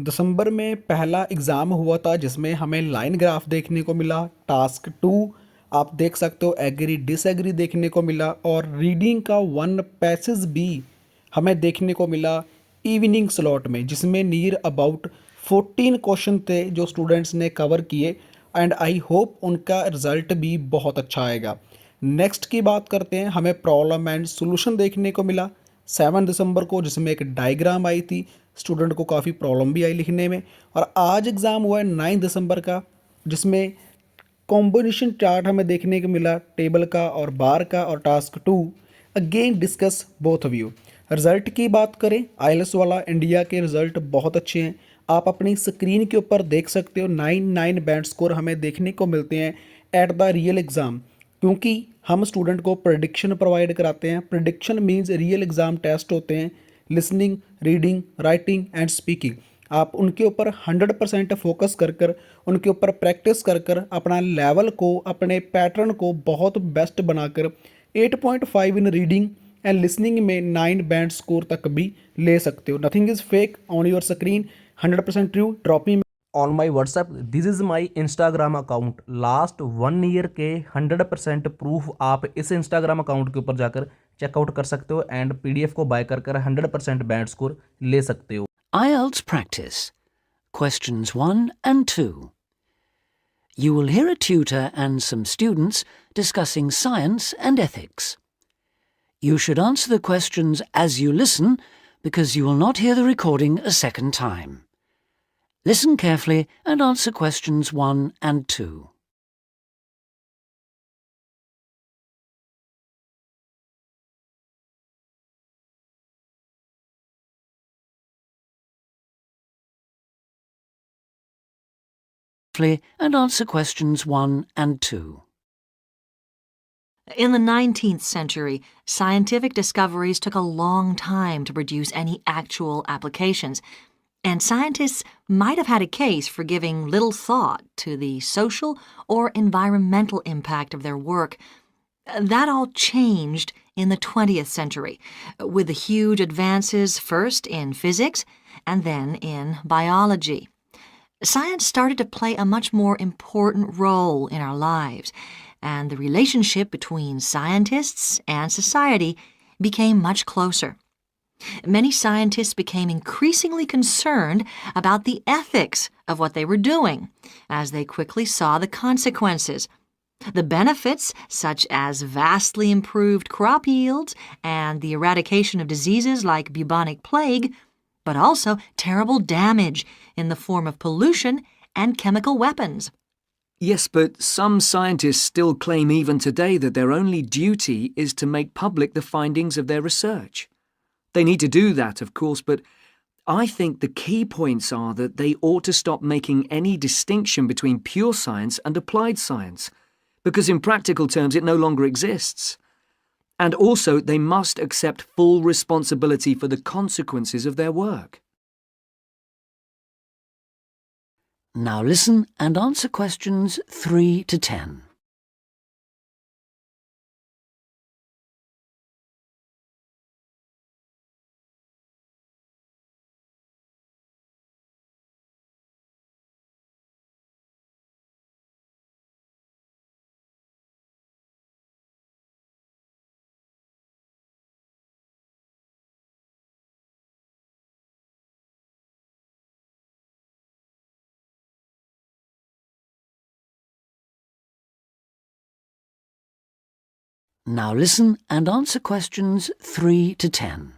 दिसंबर में पहला एग्ज़ाम हुआ था जिसमें हमें लाइन ग्राफ देखने को मिला। टास्क 2 आप देख सकते हो एग्री डिसएग्री देखने को मिला और रीडिंग का वन पैसेज भी हमें देखने को मिला इवनिंग स्लॉट में, जिसमें नियर अबाउट 14 क्वेश्चन थे जो स्टूडेंट्स ने कवर किए एंड आई होप उनका रिज़ल्ट भी बहुत अच्छा आएगा। नेक्स्ट की बात करते हैं, हमें प्रॉब्लम एंड सॉल्यूशन देखने को मिला 7 दिसंबर को, जिसमें एक डायग्राम आई थी। स्टूडेंट को काफ़ी प्रॉब्लम भी आई लिखने में। और आज एग्ज़ाम हुआ है 9 दिसंबर का, जिसमें कॉम्बिनेशन चार्ट हमें देखने को मिला टेबल का और बार का। और task 2 again discuss both of you. Result की बात करें, आईएलटीएस वाला इंडिया के रिज़ल्ट बहुत अच्छे हैं। आप अपनी स्क्रीन के ऊपर देख सकते हो 9 बैंड स्कोर हमें देखने को मिलते हैं एट द रियल एग्ज़ाम, क्योंकि हम स्टूडेंट को प्रेडिक्शन प्रोवाइड कराते हैं। Prediction means real exam test होते हैं, listening, reading, writing and speaking. आप उनके ऊपर 100% फोकस कर कर उनके ऊपर प्रैक्टिस कर कर अपना लेवल को, अपने पैटर्न को बहुत बेस्ट बनाकर 8.5 इन रीडिंग एंड लिसनिंग में 9 बैंड स्कोर तक भी ले सकते हो। Nothing is fake on your screen, 100% true. Drop me on my WhatsApp. This is my Instagram account. Last 1 year के 100% प्रूफ आप इस Instagram अकाउंट के ऊपर जाकर चेकआउट कर सकते हो एंड PDF को बाय कर 100% बैंड स्कोर ले सकते हो। IELTS practice. Questions 1 and 2. You will hear a tutor and some students discussing science and ethics. You should answer the questions as you listen because you will not hear the recording a second time. Listen carefully and answer questions 1 and 2. And answer questions 1 and 2. In the 19th century, scientific discoveries took a long time to produce any actual applications, and scientists might have had a case for giving little thought to the social or environmental impact of their work. That all changed in the 20th century, with the huge advances first in physics and then in biology. Science started to play a much more important role in our lives, and the relationship between scientists and society became much closer. Many scientists became increasingly concerned about the ethics of what they were doing, as they quickly saw the consequences. The benefits, such as vastly improved crop yields and the eradication of diseases like bubonic plague, but also terrible damage in the form of pollution and chemical weapons. Yes, but some scientists still claim even today that their only duty is to make public the findings of their research. They need to do that, of course, but I think the key points are that they ought to stop making any distinction between pure science and applied science, because in practical terms it no longer exists. And also they must accept full responsibility for the consequences of their work. Now listen and answer questions 3 to 10. Now listen and answer questions 3 to 10.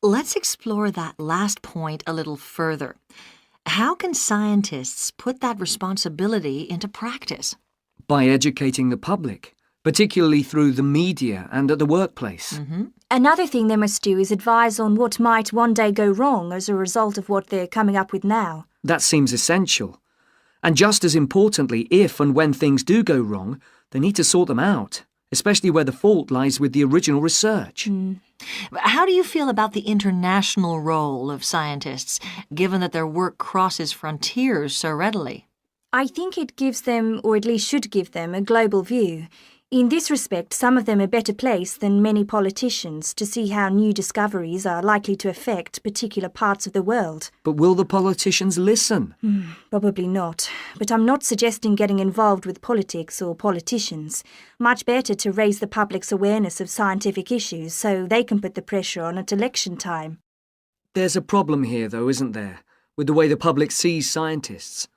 Let's explore that last point a little further. How can scientists put that responsibility into practice? By educating the public, particularly through the media and at the workplace. Another thing they must do is advise on what might one day go wrong as a result of what they're coming up with now. That seems essential. And just as importantly, if and when things do go wrong, they need to sort them out, especially where the fault lies with the original research. How do you feel about the international role of scientists, given that their work crosses frontiers so readily? I think it gives them, or at least should give them, a global view. In this respect, some of them are better placed than many politicians to see how new discoveries are likely to affect particular parts of the world. But will the politicians listen? Probably not. But I'm not suggesting getting involved with politics or politicians. Much better to raise the public's awareness of scientific issues so they can put the pressure on at election time. There's a problem here, though, isn't there, with the way the public sees scientists?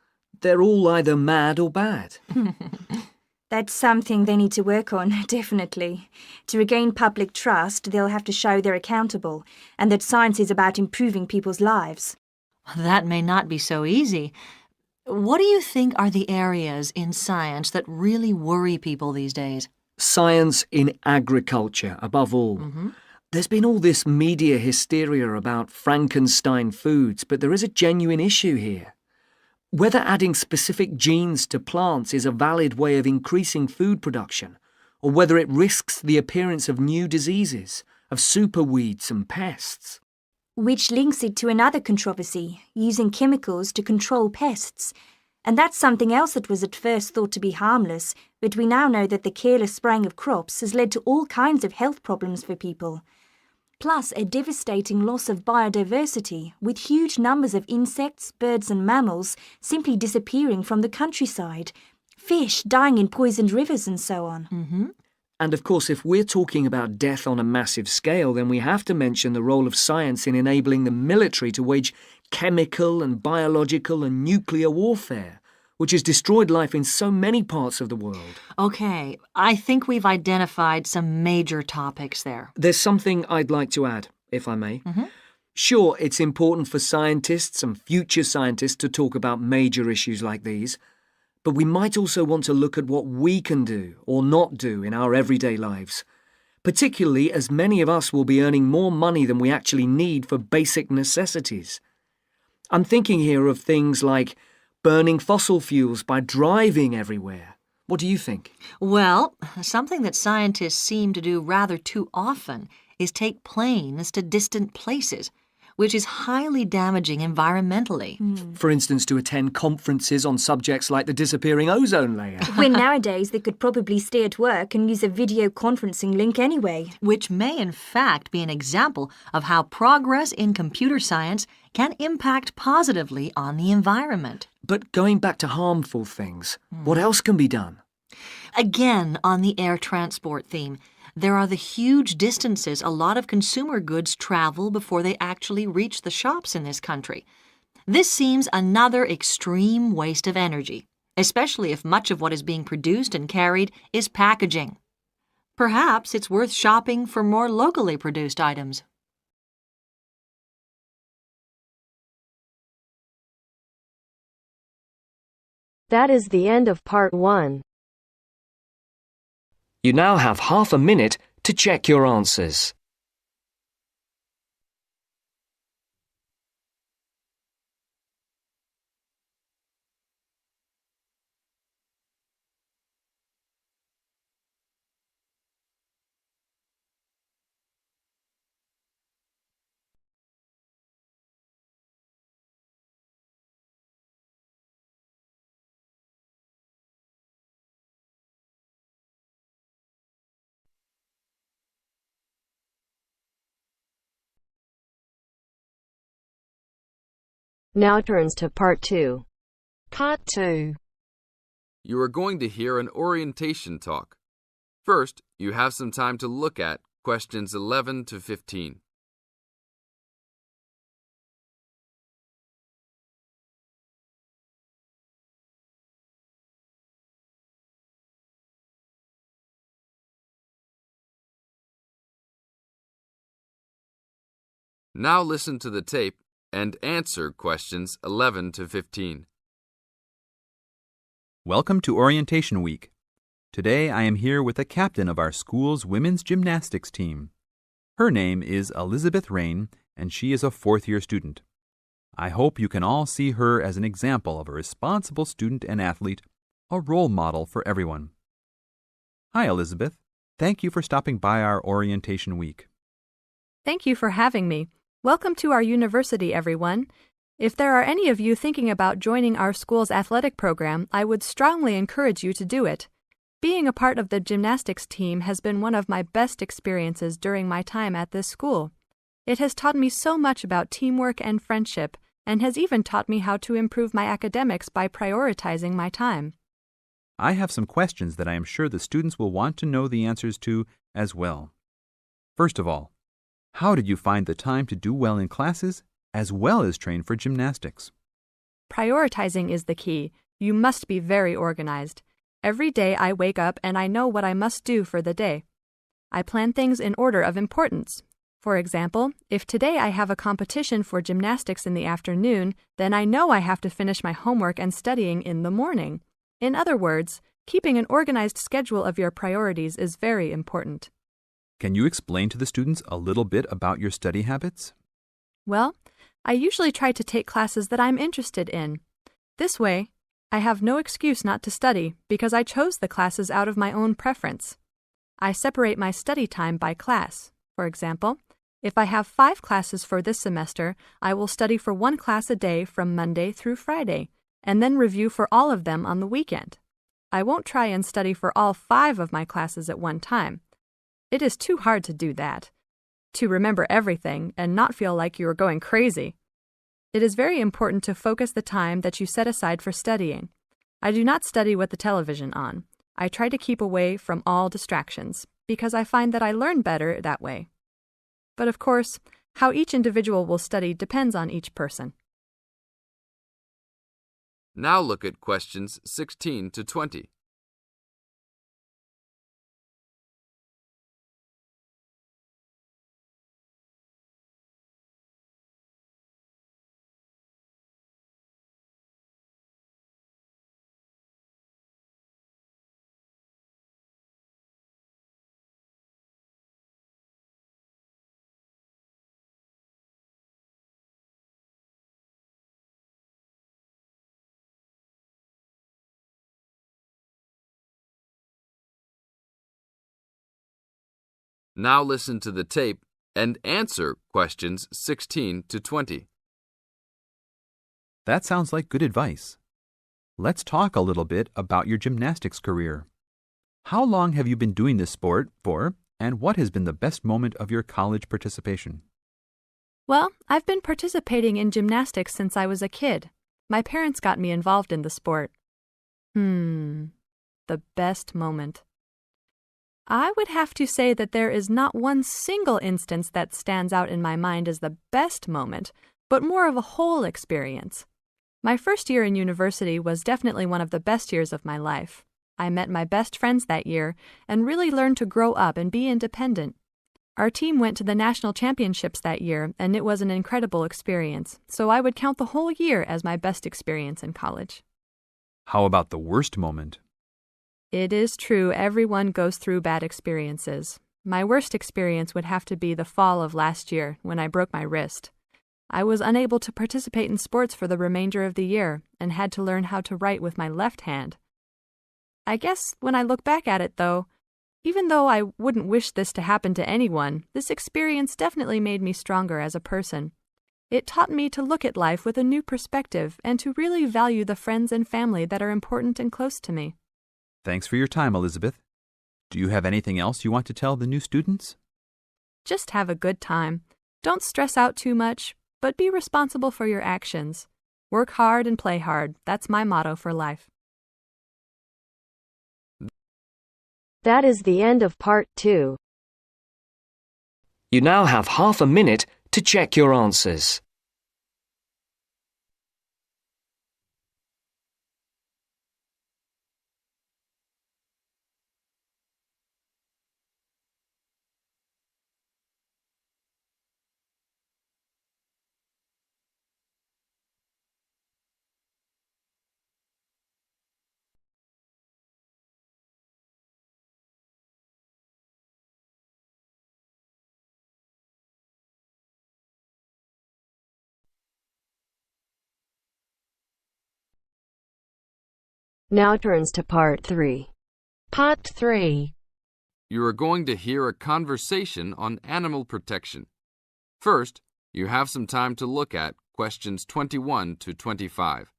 They're all either mad or bad. That's something they need to work on, definitely. To regain public trust, they'll have to show they're accountable, and that science is about improving people's lives. That may not be so easy. What do you think are the areas in science that really worry people these days? Science in agriculture, above all. There's been all this media hysteria about Frankenstein foods, but there is a genuine issue here. Whether adding specific genes to plants is a valid way of increasing food production, or whether it risks the appearance of new diseases, of superweeds and pests. Which links it to another controversy, using chemicals to control pests. And that's something else that was at first thought to be harmless, but we now know that the careless spraying of crops has led to all kinds of health problems for people. Plus a devastating loss of biodiversity, with huge numbers of insects, birds and mammals simply disappearing from the countryside, fish dying in poisoned rivers and so on. And of course, if we're talking about death on a massive scale, then we have to mention the role of science in enabling the military to wage chemical and biological and nuclear warfare, which has destroyed life in so many parts of the world. Okay, I think we've identified some major topics there. There's something I'd like to add, if I may. Sure, it's important for scientists and future scientists to talk about major issues like these, but we might also want to look at what we can do or not do in our everyday lives, particularly as many of us will be earning more money than we actually need for basic necessities. I'm thinking here of things like burning fossil fuels by driving everywhere. What do you think? Well, something that scientists seem to do rather too often is take planes to distant places, which is highly damaging environmentally. For instance, to attend conferences on subjects like the disappearing ozone layer. When nowadays they could probably stay at work and use a video conferencing link anyway. Which may in fact be an example of how progress in computer science can impact positively on the environment. But going back to harmful things, what else can be done? Again, on the air transport theme, there are the huge distances a lot of consumer goods travel before they actually reach the shops in this country. This seems another extreme waste of energy, especially if much of what is being produced and carried is packaging. Perhaps it's worth shopping for more locally produced items. That is the end of part 1. You now have half a minute to check your answers. Now turns to part 2. Part 2. You are going to hear an orientation talk. First, you have some time to look at questions 11 to 15. Now listen to the tape and answer questions 11 to 15. Welcome to Orientation Week. Today I am here with the captain of our school's women's gymnastics team. Her name is Elizabeth Rain, and she is a fourth-year student. I hope you can all see her as an example of a responsible student and athlete, a role model for everyone. Hi, Elizabeth. Thank you for stopping by our Orientation Week. Thank you for having me. Welcome to our university, everyone. If there are any of you thinking about joining our school's athletic program, I would strongly encourage you to do it. Being a part of the gymnastics team has been one of my best experiences during my time at this school. It has taught me so much about teamwork and friendship, and has even taught me how to improve my academics by prioritizing my time. I have some questions that I am sure the students will want to know the answers to as well. First of all, how did you find the time to do well in classes as well as train for gymnastics? Prioritizing is the key. You must be very organized. Every day I wake up and I know what I must do for the day. I plan things in order of importance. For example, if today I have a competition for gymnastics in the afternoon, then I know I have to finish my homework and studying in the morning. In other words, keeping an organized schedule of your priorities is very important. Can you explain to the students a little bit about your study habits? Well, I usually try to take classes that I'm interested in. This way, I have no excuse not to study because I chose the classes out of my own preference. I separate my study time by class. For example, if I have 5 classes for this semester, I will study for 1 class a day from Monday through Friday, and then review for all of them on the weekend. I won't try and study for all 5 of my classes at one time. It is too hard to do that, to remember everything and not feel like you are going crazy. It is very important to focus the time that you set aside for studying. I do not study with the television on. I try to keep away from all distractions, because I find that I learn better that way. But of course, how each individual will study depends on each person. Now look at questions 16 to 20. Now listen to the tape and answer questions 16 to 20. That sounds like good advice. Let's talk a little bit about your gymnastics career. How long have you been doing this sport for, and what has been the best moment of your college participation? Well, I've been participating in gymnastics since I was a kid. My parents got me involved in the sport. The best moment. I would have to say that there is not one single instance that stands out in my mind as the best moment, but more of a whole experience. My first year in university was definitely one of the best years of my life. I met my best friends that year and really learned to grow up and be independent. Our team went to the national championships that year, and it was an incredible experience, so I would count the whole year as my best experience in college. How about the worst moment? It is true everyone goes through bad experiences. My worst experience would have to be the fall of last year when I broke my wrist. I was unable to participate in sports for the remainder of the year and had to learn how to write with my left hand. I guess when I look back at it, though, even though I wouldn't wish this to happen to anyone, this experience definitely made me stronger as a person. It taught me to look at life with a new perspective and to really value the friends and family that are important and close to me. Thanks for your time, Elizabeth. Do you have anything else you want to tell the new students? Just have a good time. Don't stress out too much, but be responsible for your actions. Work hard and play hard. That's my motto for life. That is the end of part 2. You now have half a minute to check your answers. Now turns to part 3. Part 3. You are going to hear a conversation on animal protection. First, you have some time to look at questions 21 to 25.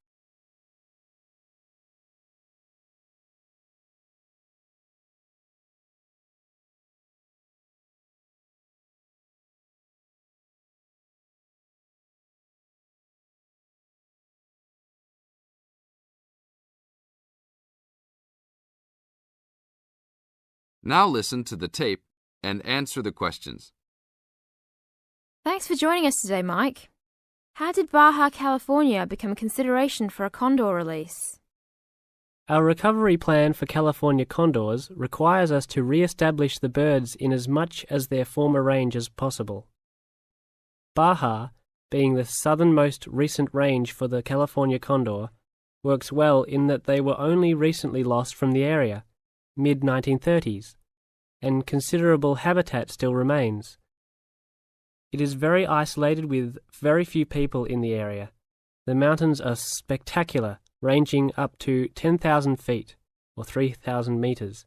Now listen to the tape and answer the questions. Thanks for joining us today, Mike. How did Baja California become consideration for a Condor release? Our recovery plan for California condors requires us to re-establish the birds in as much as their former range as possible. Baja, being the southernmost recent range for the California condor, works well in that they were only recently lost from the area, mid-1930s, and considerable habitat still remains. It is very isolated with very few people in the area. The mountains are spectacular, ranging up to 10,000 feet, or 3,000 meters.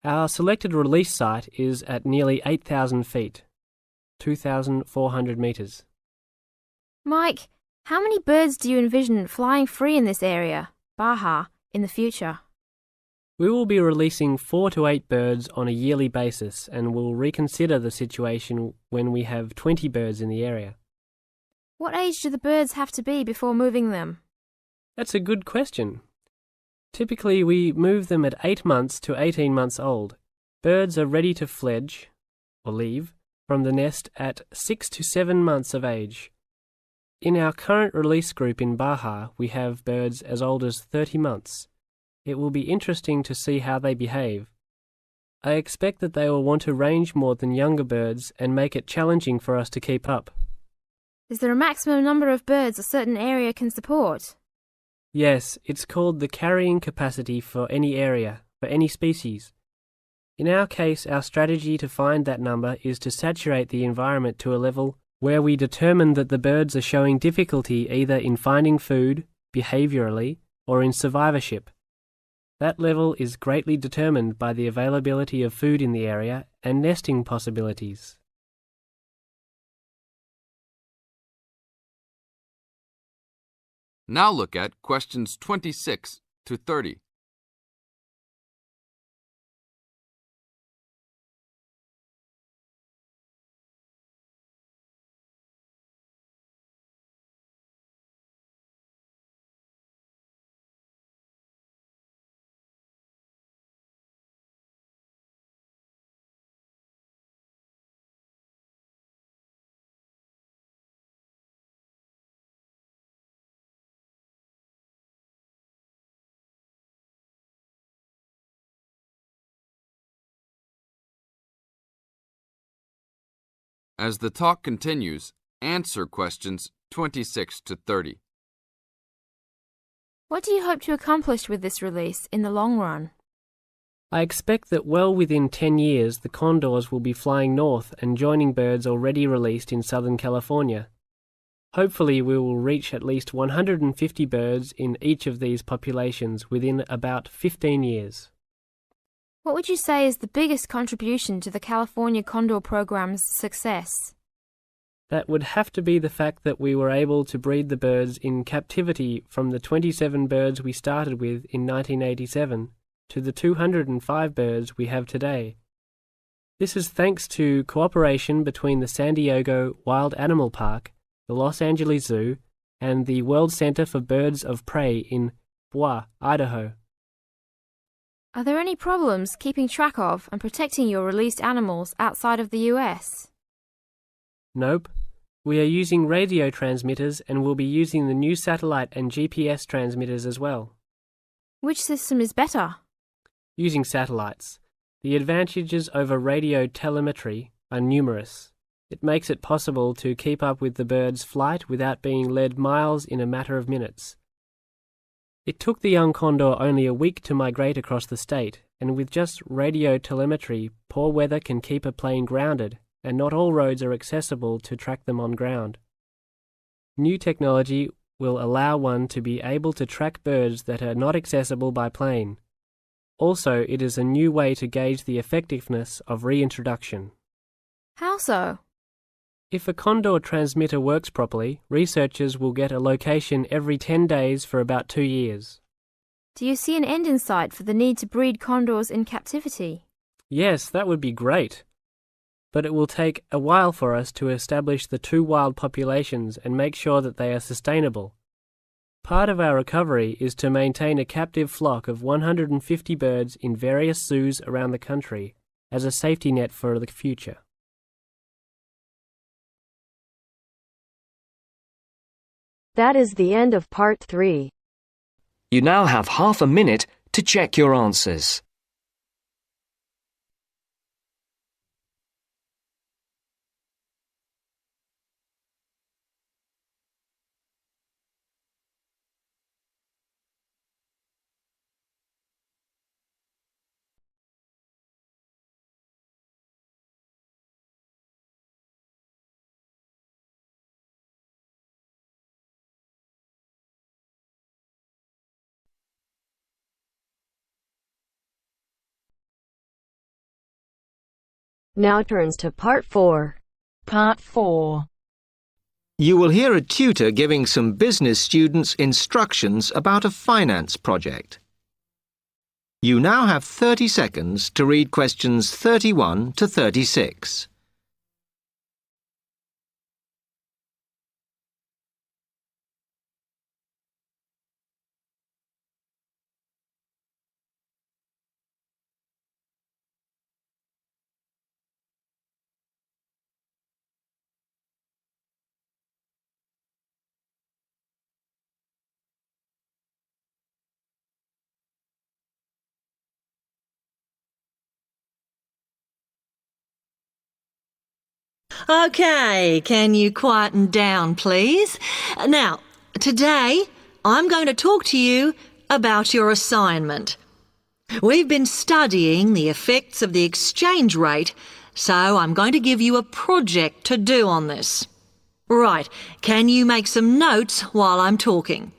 Our selected release site is at nearly 8,000 feet, 2,400 meters. Mike, how many birds do you envision flying free in this area, Baja, in the future? We will be releasing 4 to 8 birds on a yearly basis and will reconsider the situation when we have 20 birds in the area. What age do the birds have to be before moving them? That's a good question. Typically, we move them at 8 months to 18 months old. Birds are ready to fledge, or leave, from the nest at 6 to 7 months of age. In our current release group in Baja, we have birds as old as 30 months. It will be interesting to see how they behave. I expect that they will want to range more than younger birds and make it challenging for us to keep up. Is there a maximum number of birds a certain area can support? Yes, it's called the carrying capacity for any area, for any species. In our case, our strategy to find that number is to saturate the environment to a level where we determine that the birds are showing difficulty either in finding food, behaviorally, or in survivorship. That level is greatly determined by the availability of food in the area and nesting possibilities. Now look at questions 26 to 30. As the talk continues, answer questions 26 to 30. What do you hope to accomplish with this release in the long run? I expect that well within 10 years the condors will be flying north and joining birds already released in Southern California. Hopefully we will reach at least 150 birds in each of these populations within about 15 years. What would you say is the biggest contribution to the California Condor program's success? That would have to be the fact that we were able to breed the birds in captivity from the 27 birds we started with in 1987 to the 205 birds we have today. This is thanks to cooperation between the San Diego Wild Animal Park, the Los Angeles Zoo, and the World Center for Birds of Prey in Boise, Idaho. Are there any problems keeping track of and protecting your released animals outside of the US? Nope. We are using radio transmitters and will be using the new satellite and GPS transmitters as well. Which system is better? Using satellites. The advantages over radio telemetry are numerous. It makes it possible to keep up with the bird's flight without being led miles in a matter of minutes. It took the young condor only a week to migrate across the state, and with just radio telemetry, poor weather can keep a plane grounded, and not all roads are accessible to track them on ground. New technology will allow one to be able to track birds that are not accessible by plane. Also, it is a new way to gauge the effectiveness of reintroduction. How so? If a Condor transmitter works properly, researchers will get a location every 10 days for about 2 years. Do you see an end in sight for the need to breed condors in captivity? Yes, that would be great. But it will take a while for us to establish the 2 wild populations and make sure that they are sustainable. Part of our recovery is to maintain a captive flock of 150 birds in various zoos around the country as a safety net for the future. That is the end of part 3. You now have half a minute to check your answers. Now turns to part 4. Part 4. You will hear a tutor giving some business students instructions about a finance project. You now have 30 seconds to read questions 31 to 36. Okay, can you quieten down, please? Now, today I'm going to talk to you about your assignment. We've been studying the effects of the exchange rate, so I'm going to give you a project to do on this. Right, can you make some notes while I'm talking?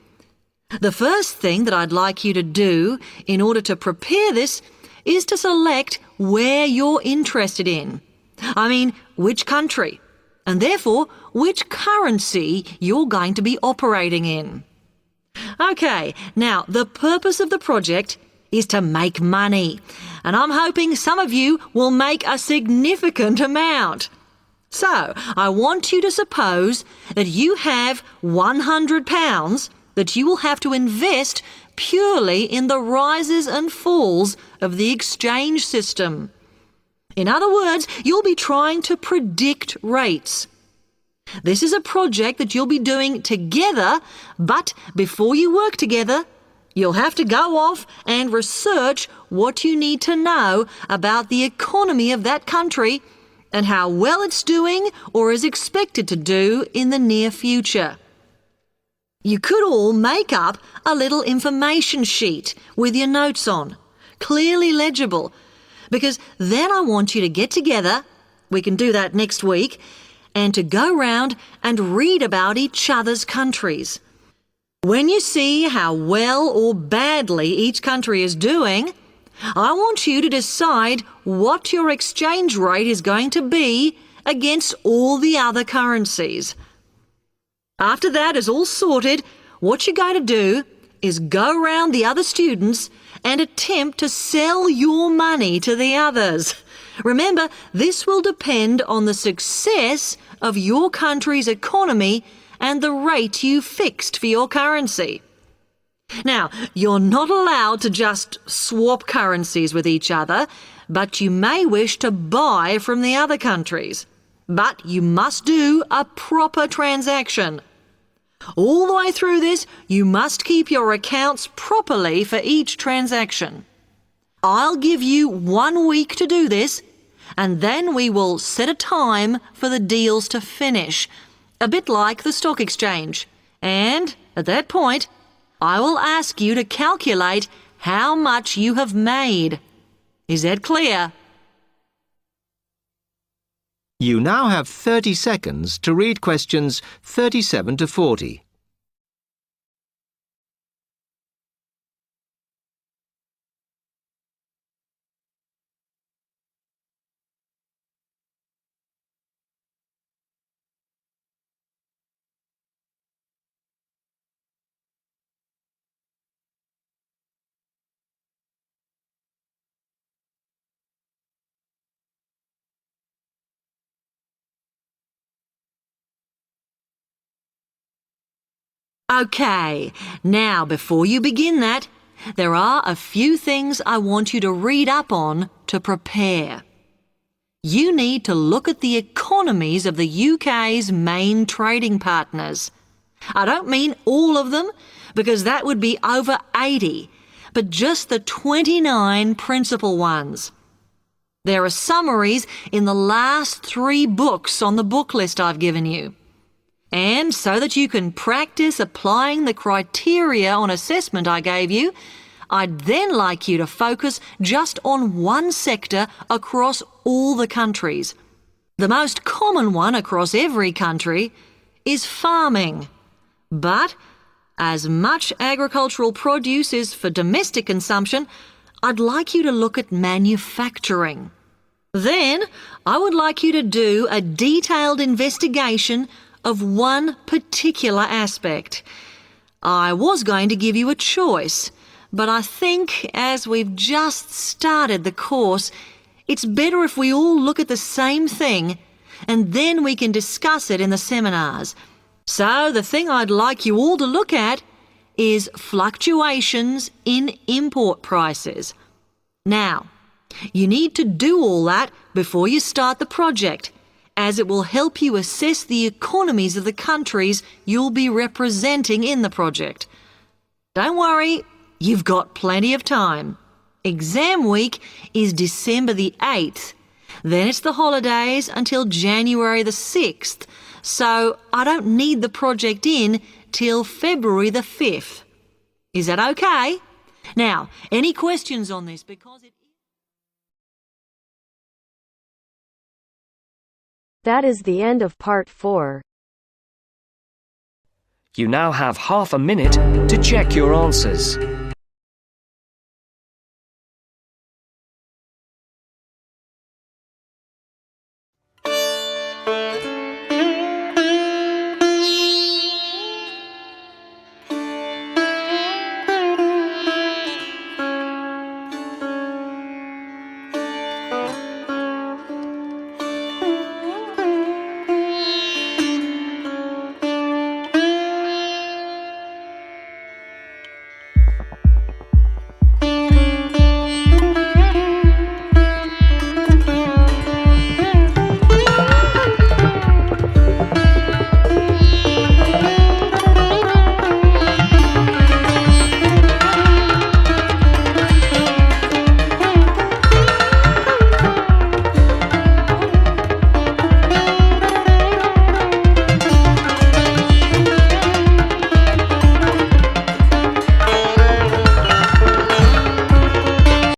The first thing that I'd like you to do in order to prepare this is to select where you're interested in. I mean, which country, and therefore which currency you're going to be operating in. Okay, now the purpose of the project is to make money, and I'm hoping some of you will make a significant amount. So, I want you to suppose that you have £100 that you will have to invest purely in the rises and falls of the exchange system. In other words, you'll be trying to predict rates. This is a project that you'll be doing together, but before you work together, you'll have to go off and research what you need to know about the economy of that country and how well it's doing or is expected to do in the near future. You could all make up a little information sheet with your notes on, clearly legible, because then I want you to get together, we can do that next week, and to go round and read about each other's countries. When you see how well or badly each country is doing, I want you to decide what your exchange rate is going to be against all the other currencies. After that is all sorted, what you're going to do is go round the other students and attempt to sell your money to the others. Remember, this will depend on the success of your country's economy and the rate you fixed for your currency. Now, you're not allowed to just swap currencies with each other, but you may wish to buy from the other countries. But you must do a proper transaction. All the way through this, you must keep your accounts properly for each transaction. I'll give you 1 week to do this, and then we will set a time for the deals to finish, a bit like the stock exchange. And at that point, I will ask you to calculate how much you have made. Is that clear? You now have 30 seconds to read questions 37 to 40. Okay, now before you begin that, there are a few things I want you to read up on to prepare. You need to look at the economies of the UK's main trading partners. I don't mean all of them, because that would be over 80, but just the 29 principal ones. There are summaries in the last 3 books on the book list I've given you. And so that you can practice applying the criteria on assessment I gave you, I'd then like you to focus just on one sector across all the countries. The most common one across every country is farming. But as much agricultural produce is for domestic consumption, I'd like you to look at manufacturing. Then I would like you to do a detailed investigation of one particular aspect. I was going to give you a choice, but I think as we've just started the course, it's better if we all look at the same thing and then we can discuss it in the seminars. So the thing I'd like you all to look at is fluctuations in import prices. Now, you need to do all that before you start the project, as it will help you assess the economies of the countries you'll be representing in the project. Don't worry, you've got plenty of time. Exam week is December the 8th. Then it's the holidays until January the 6th, so I don't need the project in till February the 5th. Is that okay? Now, any questions on this? Because it... That is the end of part 4. You now have half a minute to check your answers.